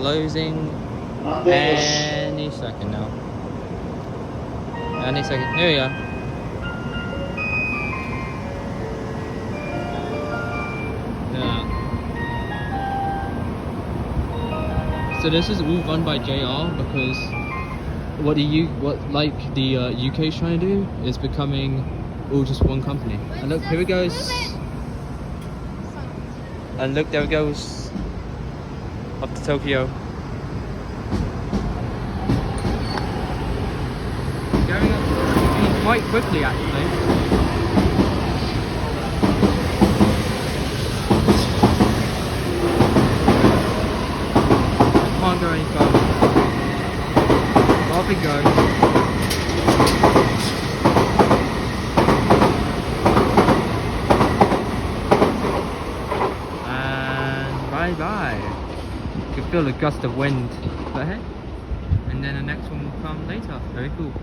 closing any second now. Any second. There we go. Yeah. So this is all run by JR because what the UK's trying to do is becoming all just one company. And look, here it goes. And look, there it goes. Up to Tokyo. Going up quite quickly actually. Can't go any further. Off it goes. And bye bye. You can feel a gust of wind, but hey. And then the next one will come later. Very cool.